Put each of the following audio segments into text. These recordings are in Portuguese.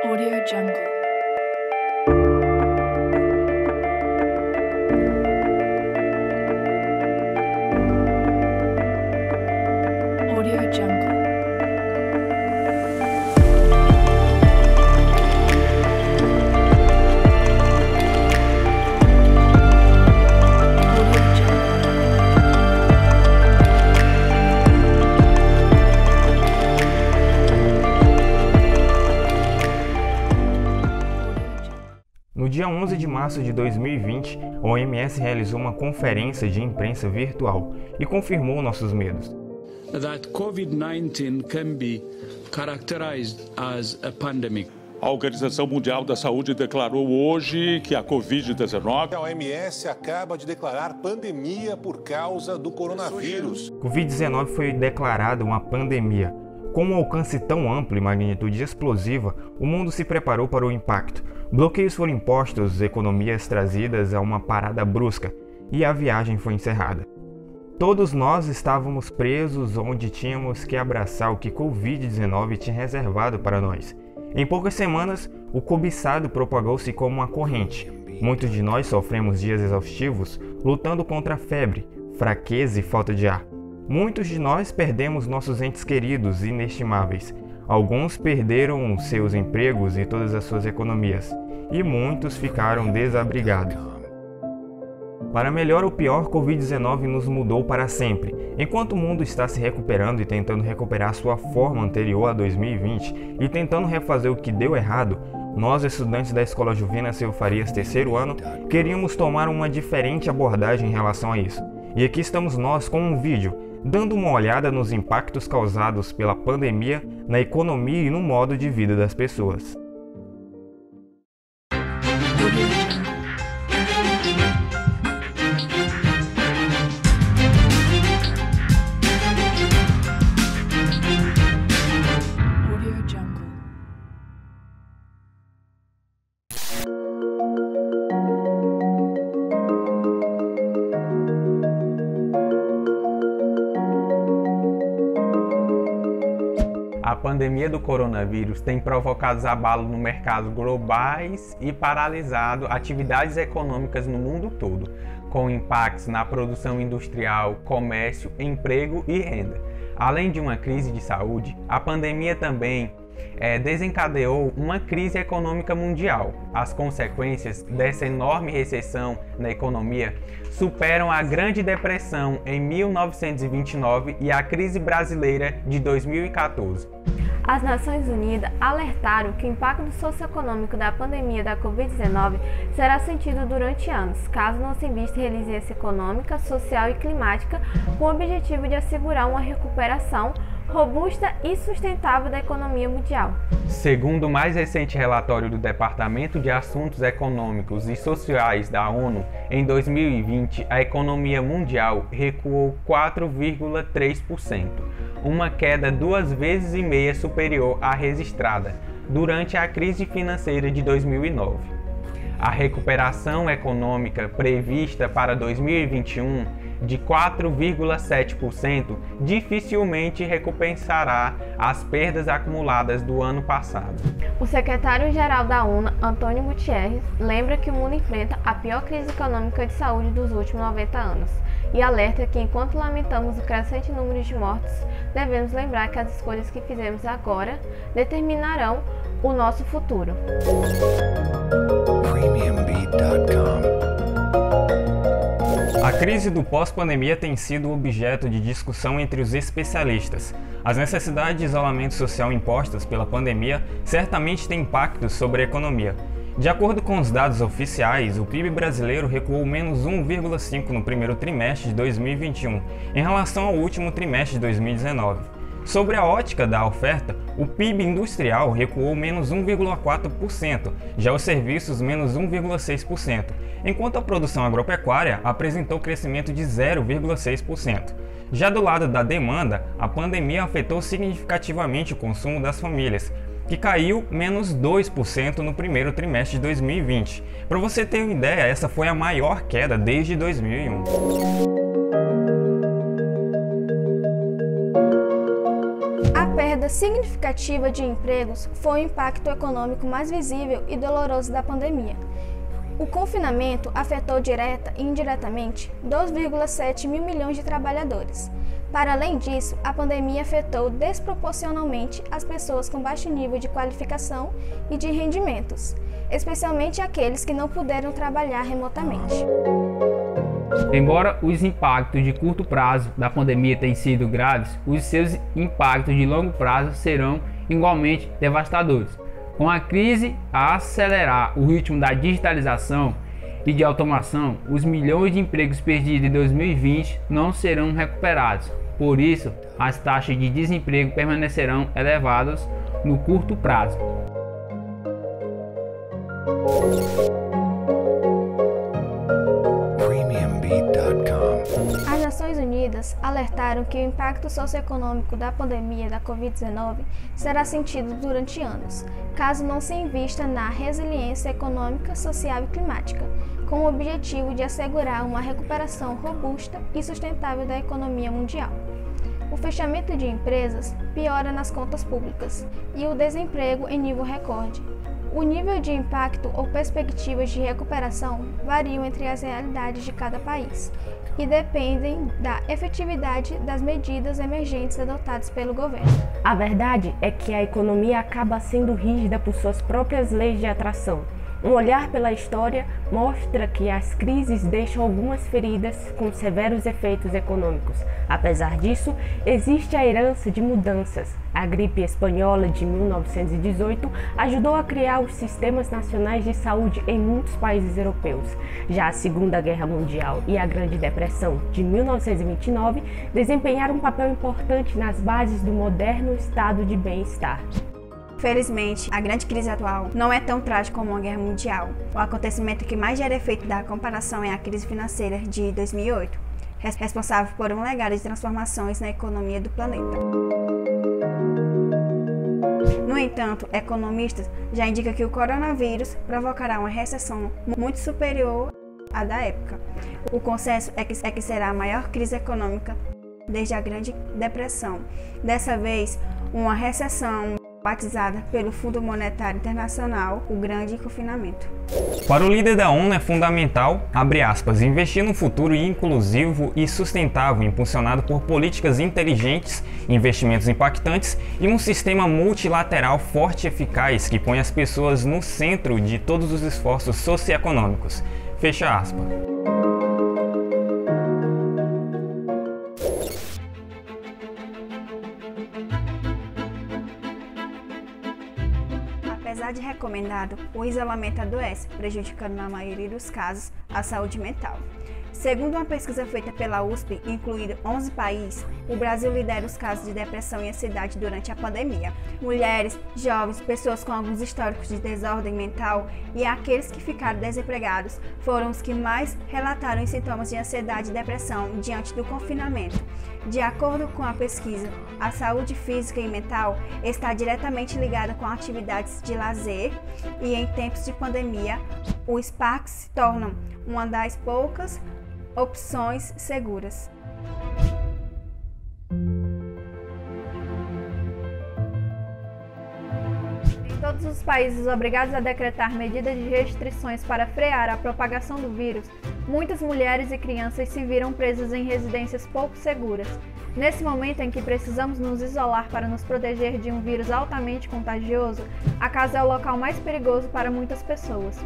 AudioJungle. AudioJungle. No dia 11 de março de 2020, a OMS realizou uma conferência de imprensa virtual e confirmou nossos medos. That COVID-19 can be characterized as a pandemic. A Organização Mundial da Saúde declarou hoje que a Covid-19... A OMS acaba de declarar pandemia por causa do coronavírus. Covid-19 foi declarada uma pandemia. Com um alcance tão amplo e magnitude explosiva, o mundo se preparou para o impacto. Bloqueios foram impostos, economias trazidas a uma parada brusca e a viagem foi encerrada. Todos nós estávamos presos onde tínhamos que abraçar o que Covid-19 tinha reservado para nós. Em poucas semanas, o cobiçado propagou-se como uma corrente. Muitos de nós sofremos dias exaustivos lutando contra a febre, fraqueza e falta de ar. Muitos de nós perdemos nossos entes queridos e inestimáveis. Alguns perderam seus empregos e todas as suas economias. E muitos ficaram desabrigados. Para melhor ou pior, Covid-19 nos mudou para sempre. Enquanto o mundo está se recuperando e tentando recuperar sua forma anterior a 2020 e tentando refazer o que deu errado, nós, estudantes da Escola Juvena Silva Farias, terceiro ano, queríamos tomar uma diferente abordagem em relação a isso. E aqui estamos nós com um vídeo, dando uma olhada nos impactos causados pela pandemia na economia e no modo de vida das pessoas. A pandemia do coronavírus tem provocado abalos no mercado globais e paralisado atividades econômicas no mundo todo, com impactos na produção industrial, comércio, emprego e renda. Além de uma crise de saúde, a pandemia também desencadeou uma crise econômica mundial. As consequências dessa enorme recessão na economia superam a Grande Depressão em 1929 e a crise brasileira de 2014. As Nações Unidas alertaram que o impacto socioeconômico da pandemia da Covid-19 será sentido durante anos, caso não se invista em resiliência econômica, social e climática, com o objetivo de assegurar uma recuperação robusta e sustentável da economia mundial. Segundo o mais recente relatório do Departamento de Assuntos Econômicos e Sociais da ONU, em 2020 a economia mundial recuou 4,3%, uma queda 2,5 vezes superior à registrada durante a crise financeira de 2009. A recuperação econômica prevista para 2021 de 4,7% dificilmente recompensará as perdas acumuladas do ano passado. O secretário-geral da ONU, Antônio Guterres, lembra que o mundo enfrenta a pior crise econômica de saúde dos últimos 90 anos e alerta que, enquanto lamentamos o crescente número de mortos, devemos lembrar que as escolhas que fizemos agora determinarão o nosso futuro. A crise do pós-pandemia tem sido objeto de discussão entre os especialistas. As necessidades de isolamento social impostas pela pandemia certamente têm impactos sobre a economia. De acordo com os dados oficiais, o PIB brasileiro recuou menos 1,5% no primeiro trimestre de 2021, em relação ao último trimestre de 2019. Sobre a ótica da oferta, o PIB industrial recuou menos 1,4%, já os serviços menos 1,6%, enquanto a produção agropecuária apresentou crescimento de 0,6%. Já do lado da demanda, a pandemia afetou significativamente o consumo das famílias, que caiu menos 2% no primeiro trimestre de 2020. Para você ter uma ideia, essa foi a maior queda desde 2001. perda significativa de empregos foi o impacto econômico mais visível e doloroso da pandemia. O confinamento afetou direta e indiretamente 2,7 mil milhões de trabalhadores. Para além disso, a pandemia afetou desproporcionalmente as pessoas com baixo nível de qualificação e de rendimentos, especialmente aqueles que não puderam trabalhar remotamente. Embora os impactos de curto prazo da pandemia tenham sido graves, os seus impactos de longo prazo serão igualmente devastadores. Com a crise a acelerar o ritmo da digitalização e de automação, os milhões de empregos perdidos em 2020 não serão recuperados. Por isso, as taxas de desemprego permanecerão elevadas no curto prazo. As Nações Unidas alertaram que o impacto socioeconômico da pandemia da Covid-19 será sentido durante anos, caso não se invista na resiliência econômica, social e climática, com o objetivo de assegurar uma recuperação robusta e sustentável da economia mundial. O fechamento de empresas piora nas contas públicas e o desemprego em nível recorde. O nível de impacto ou perspectivas de recuperação variam entre as realidades de cada país e dependem da efetividade das medidas emergentes adotadas pelo governo. A verdade é que a economia acaba sendo rígida por suas próprias leis de atração. Um olhar pela história mostra que as crises deixam algumas feridas com severos efeitos econômicos. Apesar disso, existe a herança de mudanças. A gripe espanhola de 1918 ajudou a criar os sistemas nacionais de saúde em muitos países europeus. Já a Segunda Guerra Mundial e a Grande Depressão de 1929 desempenharam um papel importante nas bases do moderno estado de bem-estar. Felizmente, a grande crise atual não é tão trágica como uma guerra mundial. O acontecimento que mais gera efeito da comparação é a crise financeira de 2008, responsável por um legado de transformações na economia do planeta. No entanto, economistas já indicam que o coronavírus provocará uma recessão muito superior à da época. O consenso é que será a maior crise econômica desde a Grande Depressão. Dessa vez, uma recessão batizada pelo Fundo Monetário Internacional, o Grande Confinamento. Para o líder da ONU é fundamental, abre aspas, investir num futuro inclusivo e sustentável, impulsionado por políticas inteligentes, investimentos impactantes e um sistema multilateral forte e eficaz que põe as pessoas no centro de todos os esforços socioeconômicos. Fecha aspas. Apesar de recomendado, o isolamento adoece, prejudicando na maioria dos casos a saúde mental. Segundo uma pesquisa feita pela USP, incluindo 11 países, o Brasil lidera os casos de depressão e ansiedade durante a pandemia. Mulheres, jovens, pessoas com alguns históricos de desordem mental e aqueles que ficaram desempregados foram os que mais relataram os sintomas de ansiedade e depressão diante do confinamento. De acordo com a pesquisa, a saúde física e mental está diretamente ligada com atividades de lazer e, em tempos de pandemia, os parques se tornam uma das poucas opções seguras. Em todos os países obrigados a decretar medidas de restrições para frear a propagação do vírus, muitas mulheres e crianças se viram presas em residências pouco seguras. Nesse momento em que precisamos nos isolar para nos proteger de um vírus altamente contagioso, a casa é o local mais perigoso para muitas pessoas.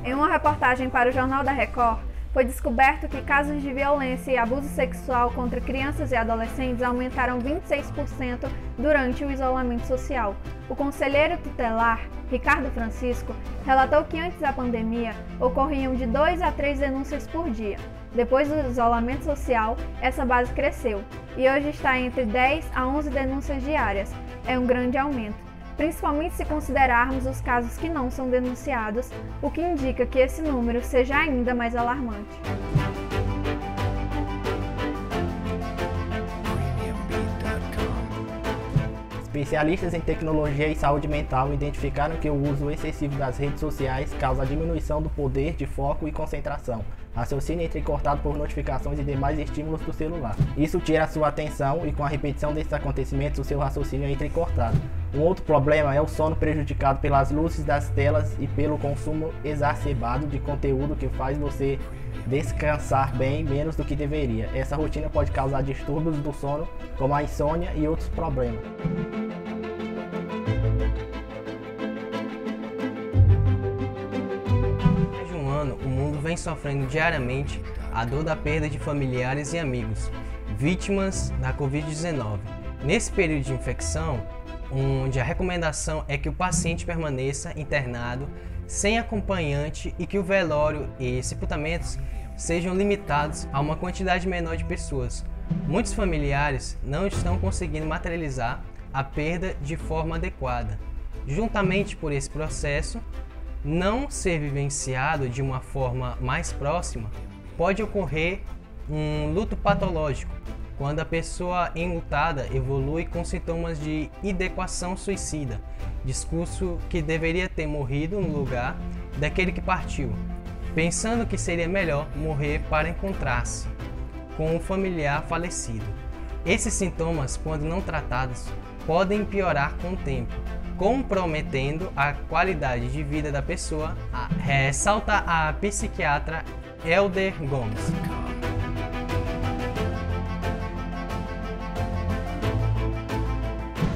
Em uma reportagem para o Jornal da Record, foi descoberto que casos de violência e abuso sexual contra crianças e adolescentes aumentaram 26% durante o isolamento social. O conselheiro tutelar, Ricardo Francisco, relatou que antes da pandemia ocorriam de 2 a 3 denúncias por dia. Depois do isolamento social, essa base cresceu e hoje está entre 10 a 11 denúncias diárias. É um grande aumento, principalmente se considerarmos os casos que não são denunciados, o que indica que esse número seja ainda mais alarmante. Especialistas em tecnologia e saúde mental identificaram que o uso excessivo das redes sociais causa a diminuição do poder de foco e concentração, Raciocínio é entrecortado por notificações e demais estímulos do celular. Isso tira a sua atenção e com a repetição desses acontecimentos o seu raciocínio é entrecortado. Um outro problema é o sono prejudicado pelas luzes das telas e pelo consumo exacerbado de conteúdo que faz você descansar bem menos do que deveria. Essa rotina pode causar distúrbios do sono, como a insônia e outros problemas. Há mais de um ano, o mundo vem sofrendo diariamente a dor da perda de familiares e amigos, vítimas da Covid-19. Nesse período de infecção, onde a recomendação é que o paciente permaneça internado sem acompanhante e que o velório e sepultamentos sejam limitados a uma quantidade menor de pessoas. Muitos familiares não estão conseguindo materializar a perda de forma adequada. Juntamente por esse processo, não ser vivenciado de uma forma mais próxima, pode ocorrer um luto patológico, quando a pessoa enlutada evolui com sintomas de ideação suicida, discurso que deveria ter morrido no lugar daquele que partiu, pensando que seria melhor morrer para encontrar-se com o familiar falecido. Esses sintomas, quando não tratados, podem piorar com o tempo, comprometendo a qualidade de vida da pessoa, ressalta a psiquiatra Helder Gomes.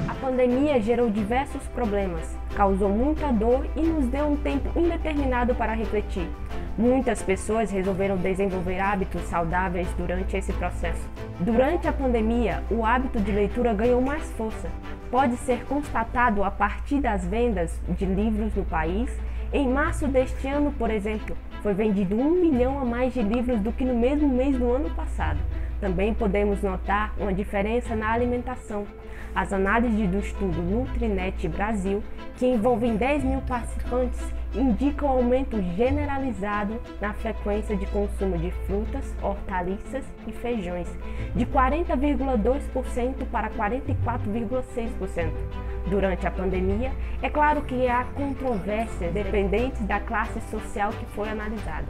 A pandemia gerou diversos problemas, causou muita dor e nos deu um tempo indeterminado para refletir. Muitas pessoas resolveram desenvolver hábitos saudáveis durante esse processo. Durante a pandemia, o hábito de leitura ganhou mais força. Pode ser constatado a partir das vendas de livros no país. Em março deste ano, por exemplo, foi vendido 1 milhão a mais de livros do que no mesmo mês do ano passado. Também podemos notar uma diferença na alimentação. As análises do estudo Nutrinet Brasil, que envolvem 10 mil participantes, indicam aumento generalizado na frequência de consumo de frutas, hortaliças e feijões, de 40,2% para 44,6%. Durante a pandemia, é claro que há controvérsias dependentes da classe social que foi analisada.